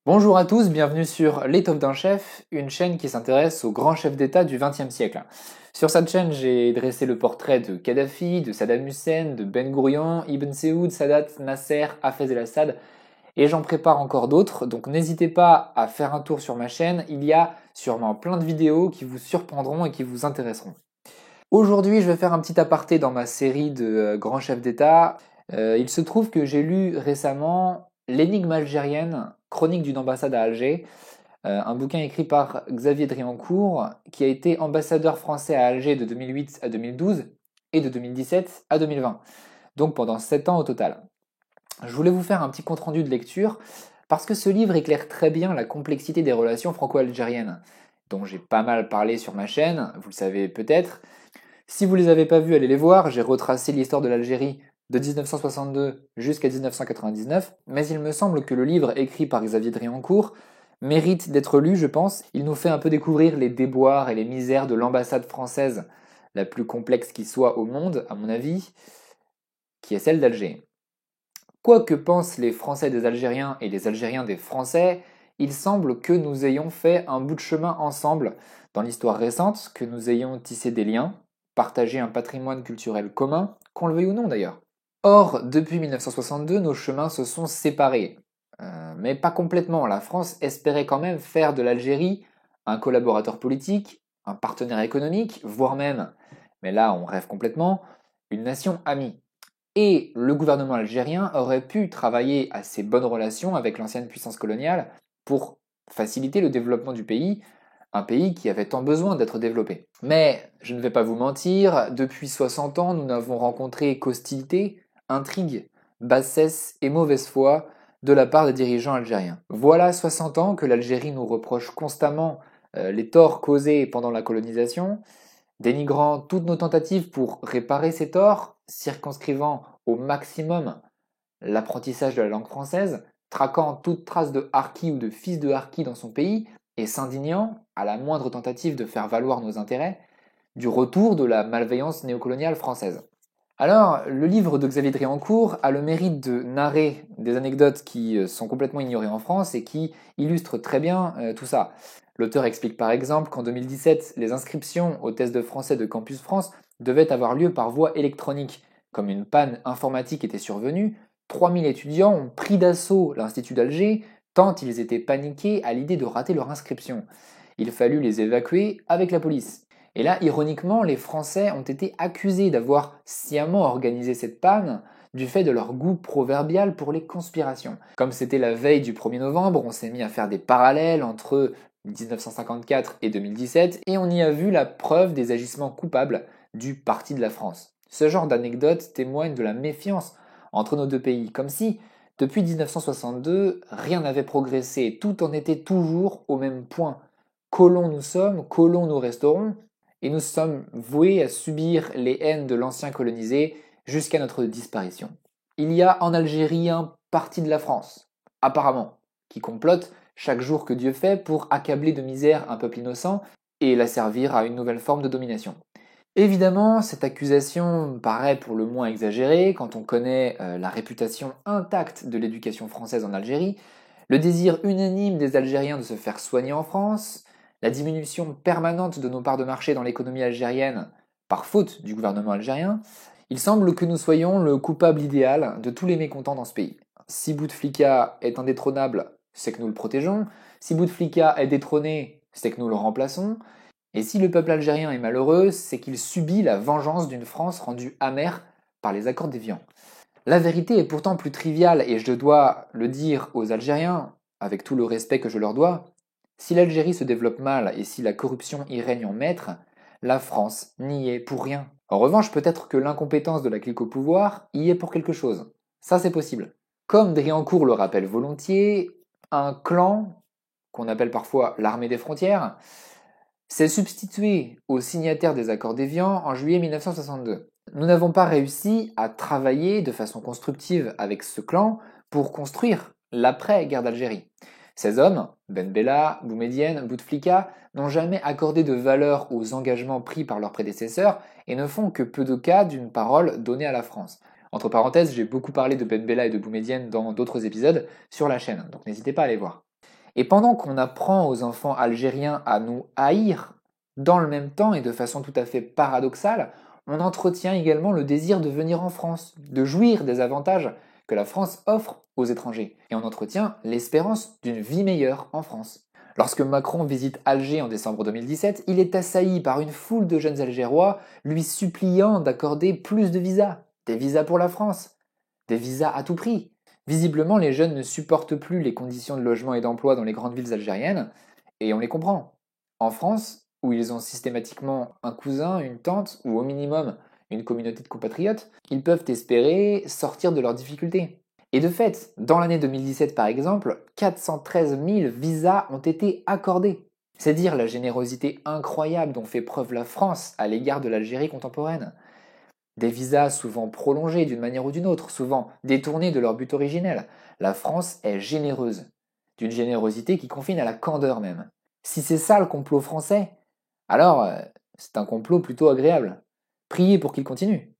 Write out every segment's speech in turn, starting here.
Bonjour à tous, bienvenue sur L'étoffe d'un chef, une chaîne qui s'intéresse aux grands chefs d'État du XXe siècle. Sur cette chaîne, j'ai dressé le portrait de Kadhafi, de Saddam Hussein, de Ben Gourion, Ibn Saoud, Sadat, Nasser, Hafez el-Assad, et j'en prépare encore d'autres, donc n'hésitez pas à faire un tour sur ma chaîne, il y a sûrement plein de vidéos qui vous surprendront et qui vous intéresseront. Aujourd'hui, je vais faire un petit aparté dans ma série de grands chefs d'État. Il se trouve que j'ai lu récemment L'énigme algérienne, chronique d'une ambassade à Alger, un bouquin écrit par Xavier Driancourt, qui a été ambassadeur français à Alger de 2008 à 2012 et de 2017 à 2020, donc pendant 7 ans au total. Je voulais vous faire un petit compte-rendu de lecture parce que ce livre éclaire très bien la complexité des relations franco-algériennes, dont j'ai pas mal parlé sur ma chaîne, vous le savez peut-être. Si vous les avez pas vus, allez les voir, j'ai retracé l'histoire de l'Algérie de 1962 jusqu'à 1999, mais il me semble que le livre écrit par Xavier Driancourt mérite d'être lu, je pense. Il nous fait un peu découvrir les déboires et les misères de l'ambassade française, la plus complexe qui soit au monde, à mon avis, qui est celle d'Alger. Quoi que pensent les Français des Algériens et les Algériens des Français, il semble que nous ayons fait un bout de chemin ensemble dans l'histoire récente, que nous ayons tissé des liens, partagé un patrimoine culturel commun, qu'on le veuille ou non d'ailleurs. Or, depuis 1962, nos chemins se sont séparés. Mais pas complètement. La France espérait quand même faire de l'Algérie un collaborateur politique, un partenaire économique, voire même, mais là on rêve complètement, une nation amie. Et le gouvernement algérien aurait pu travailler à ces bonnes relations avec l'ancienne puissance coloniale pour faciliter le développement du pays, un pays qui avait tant besoin d'être développé. Mais, je ne vais pas vous mentir, depuis 60 ans, nous n'avons rencontré qu'hostilité, intrigue, bassesse et mauvaise foi de la part des dirigeants algériens. Voilà 60 ans que l'Algérie nous reproche constamment les torts causés pendant la colonisation, dénigrant toutes nos tentatives pour réparer ces torts, circonscrivant au maximum l'apprentissage de la langue française, traquant toute trace de harki ou de fils de harki dans son pays, et s'indignant, à la moindre tentative de faire valoir nos intérêts, du retour de la malveillance néocoloniale française. Alors, le livre de Xavier Driancourt a le mérite de narrer des anecdotes qui sont complètement ignorées en France et qui illustrent très bien tout ça. L'auteur explique par exemple qu'en 2017, les inscriptions aux tests de français de Campus France devaient avoir lieu par voie électronique. Comme une panne informatique était survenue, 3000 étudiants ont pris d'assaut l'Institut d'Alger tant ils étaient paniqués à l'idée de rater leur inscription. Il fallut les évacuer avec la police. Et là, ironiquement, les Français ont été accusés d'avoir sciemment organisé cette panne du fait de leur goût proverbial pour les conspirations. Comme c'était la veille du 1er novembre, on s'est mis à faire des parallèles entre 1954 et 2017 et on y a vu la preuve des agissements coupables du Parti de la France. Ce genre d'anecdote témoigne de la méfiance entre nos deux pays, comme si, depuis 1962, rien n'avait progressé, tout en était toujours au même point. Colons nous sommes, colons nous resterons, et nous sommes voués à subir les haines de l'ancien colonisé jusqu'à notre disparition. Il y a en Algérie un parti de la France, apparemment, qui complote chaque jour que Dieu fait pour accabler de misère un peuple innocent et l'asservir à une nouvelle forme de domination. Évidemment, cette accusation paraît pour le moins exagérée quand on connaît la réputation intacte de l'éducation française en Algérie, le désir unanime des Algériens de se faire soigner en France, la diminution permanente de nos parts de marché dans l'économie algérienne par faute du gouvernement algérien, il semble que nous soyons le coupable idéal de tous les mécontents dans ce pays. Si Bouteflika est indétrônable, c'est que nous le protégeons. Si Bouteflika est détrôné, c'est que nous le remplaçons. Et si le peuple algérien est malheureux, c'est qu'il subit la vengeance d'une France rendue amère par les accords d'Évian. La vérité est pourtant plus triviale et je dois le dire aux Algériens, avec tout le respect que je leur dois, si l'Algérie se développe mal et si la corruption y règne en maître, la France n'y est pour rien. En revanche, peut-être que l'incompétence de la clique au pouvoir y est pour quelque chose. Ça, c'est possible. Comme Driancourt le rappelle volontiers, un clan, qu'on appelle parfois l'armée des frontières, s'est substitué aux signataires des accords d'Évian en juillet 1962. Nous n'avons pas réussi à travailler de façon constructive avec ce clan pour construire l'après-guerre d'Algérie. Ces hommes, Ben Bella, Boumedienne, Bouteflika, n'ont jamais accordé de valeur aux engagements pris par leurs prédécesseurs et ne font que peu de cas d'une parole donnée à la France. Entre parenthèses, j'ai beaucoup parlé de Ben Bella et de Boumedienne dans d'autres épisodes sur la chaîne, donc n'hésitez pas à aller voir. Et pendant qu'on apprend aux enfants algériens à nous haïr, dans le même temps et de façon tout à fait paradoxale, on entretient également le désir de venir en France, de jouir des avantages que la France offre aux étrangers. Et on entretient l'espérance d'une vie meilleure en France. Lorsque Macron visite Alger en décembre 2017, il est assailli par une foule de jeunes Algérois lui suppliant d'accorder plus de visas, des visas pour la France, des visas à tout prix. Visiblement, les jeunes ne supportent plus les conditions de logement et d'emploi dans les grandes villes algériennes, et on les comprend. En France, où ils ont systématiquement un cousin, une tante, ou au minimum une communauté de compatriotes, ils peuvent espérer sortir de leurs difficultés. Et de fait, dans l'année 2017 par exemple, 413 000 visas ont été accordés. C'est dire la générosité incroyable dont fait preuve la France à l'égard de l'Algérie contemporaine. Des visas souvent prolongés d'une manière ou d'une autre, souvent détournés de leur but originel. La France est généreuse, d'une générosité qui confine à la candeur même. Si c'est ça le complot français, alors c'est un complot plutôt agréable. Priez pour qu'il continue.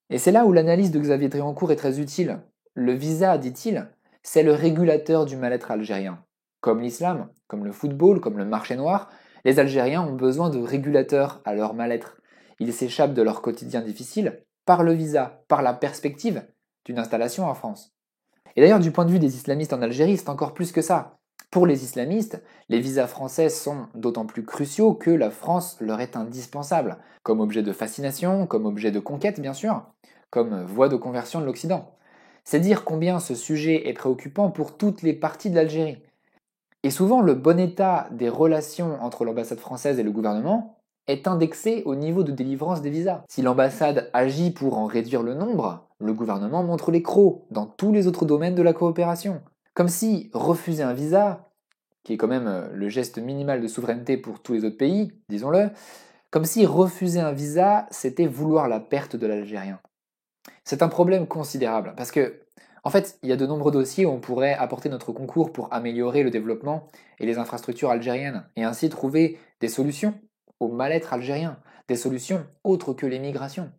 Et c'est là où l'analyse de Xavier Driancourt est très utile. Le visa, dit-il, c'est le régulateur du mal-être algérien. Comme l'islam, comme le football, comme le marché noir, les Algériens ont besoin de régulateurs à leur mal-être. Ils s'échappent de leur quotidien difficile par le visa, par la perspective d'une installation en France. Et d'ailleurs, du point de vue des islamistes en Algérie, c'est encore plus que ça. Pour les islamistes, les visas français sont d'autant plus cruciaux que la France leur est indispensable, comme objet de fascination, comme objet de conquête bien sûr, comme voie de conversion de l'Occident. C'est dire combien ce sujet est préoccupant pour toutes les parties de l'Algérie. Et souvent, le bon état des relations entre l'ambassade française et le gouvernement est indexé au niveau de délivrance des visas. Si l'ambassade agit pour en réduire le nombre, le gouvernement montre les crocs dans tous les autres domaines de la coopération. Comme si refuser un visa, qui est quand même le geste minimal de souveraineté pour tous les autres pays, disons-le, comme si refuser un visa, c'était vouloir la perte de l'Algérien. C'est un problème considérable, parce que, en fait, il y a de nombreux dossiers où on pourrait apporter notre concours pour améliorer le développement et les infrastructures algériennes, et ainsi trouver des solutions au mal-être algérien, des solutions autres que l'émigration.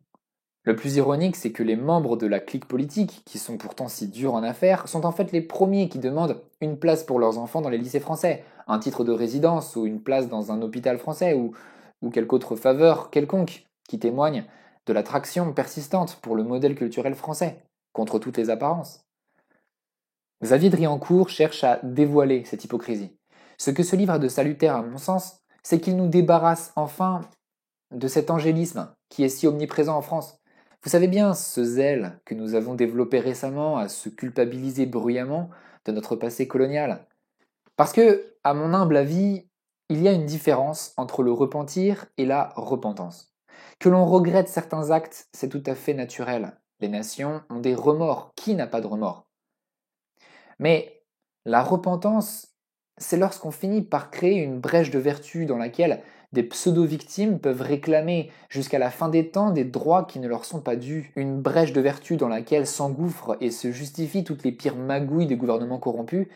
Le plus ironique, c'est que les membres de la clique politique, qui sont pourtant si durs en affaires, sont en fait les premiers qui demandent une place pour leurs enfants dans les lycées français, un titre de résidence ou une place dans un hôpital français ou quelque autre faveur quelconque qui témoigne de l'attraction persistante pour le modèle culturel français, contre toutes les apparences. Xavier Driancourt cherche à dévoiler cette hypocrisie. Ce que ce livre a de salutaire à mon sens, c'est qu'il nous débarrasse enfin de cet angélisme qui est si omniprésent en France. Vous savez bien ce zèle que nous avons développé récemment à se culpabiliser bruyamment de notre passé colonial. Parce que, à mon humble avis, il y a une différence entre le repentir et la repentance. Que l'on regrette certains actes, c'est tout à fait naturel. Les nations ont des remords. Qui n'a pas de remords? Mais la repentance, c'est lorsqu'on finit par créer une brèche de vertu dans laquelle des pseudo-victimes peuvent réclamer jusqu'à la fin des temps des droits qui ne leur sont pas dus. Une brèche de vertu dans laquelle s'engouffrent et se justifient toutes les pires magouilles des gouvernements corrompus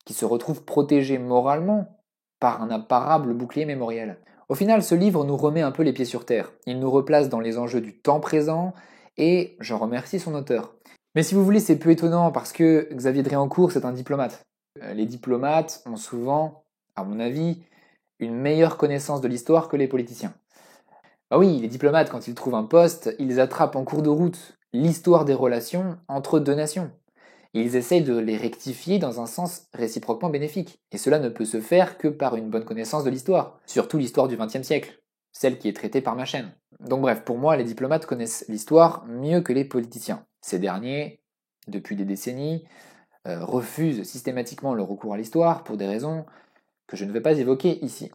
qui se retrouvent protégés moralement par un imparable bouclier mémoriel. Au final, ce livre nous remet un peu les pieds sur terre. Il nous replace dans les enjeux du temps présent et j'en remercie son auteur. Mais si vous voulez, c'est peu étonnant parce que Xavier Driancourt, c'est un diplomate. Les diplomates ont souvent, à mon avis, une meilleure connaissance de l'histoire que les politiciens. Bah oui, les diplomates, quand ils trouvent un poste, ils attrapent en cours de route l'histoire des relations entre deux nations. Ils essayent de les rectifier dans un sens réciproquement bénéfique. Et cela ne peut se faire que par une bonne connaissance de l'histoire, surtout l'histoire du XXe siècle, celle qui est traitée par ma chaîne. Donc bref, pour moi, les diplomates connaissent l'histoire mieux que les politiciens. Ces derniers, depuis des décennies, refusent systématiquement le recours à l'histoire pour des raisons que je ne vais pas évoquer ici.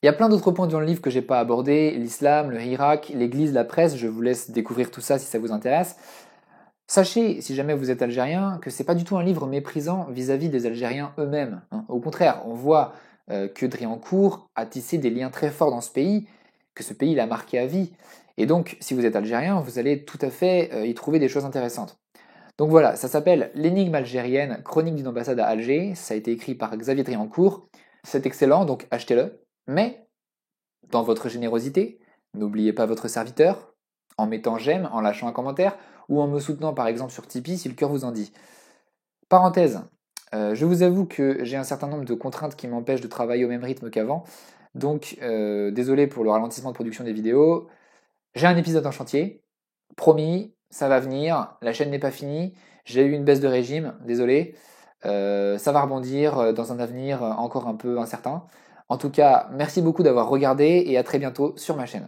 Il y a plein d'autres points dans le livre que j'ai pas abordés, l'islam, le Irak, l'église, la presse, je vous laisse découvrir tout ça si ça vous intéresse. Sachez, si jamais vous êtes algérien, que c'est pas du tout un livre méprisant vis-à-vis des Algériens eux-mêmes. Au contraire, on voit que Driancourt a tissé des liens très forts dans ce pays, que ce pays l'a marqué à vie. Et donc, si vous êtes algérien, vous allez tout à fait y trouver des choses intéressantes. Donc voilà, ça s'appelle L'énigme algérienne, chronique d'une ambassade à Alger. Ça a été écrit par Xavier Driancourt. C'est excellent, donc achetez-le. Mais, dans votre générosité, n'oubliez pas votre serviteur, en mettant j'aime, en lâchant un commentaire, ou en me soutenant par exemple sur Tipeee si le cœur vous en dit. Parenthèse, Je vous avoue que j'ai un certain nombre de contraintes qui m'empêchent de travailler au même rythme qu'avant, donc désolé pour le ralentissement de production des vidéos. J'ai un épisode en chantier, promis, ça va venir, la chaîne n'est pas finie, j'ai eu une baisse de régime, désolé. Ça va rebondir dans un avenir encore un peu incertain. En tout cas, merci beaucoup d'avoir regardé et à très bientôt sur ma chaîne.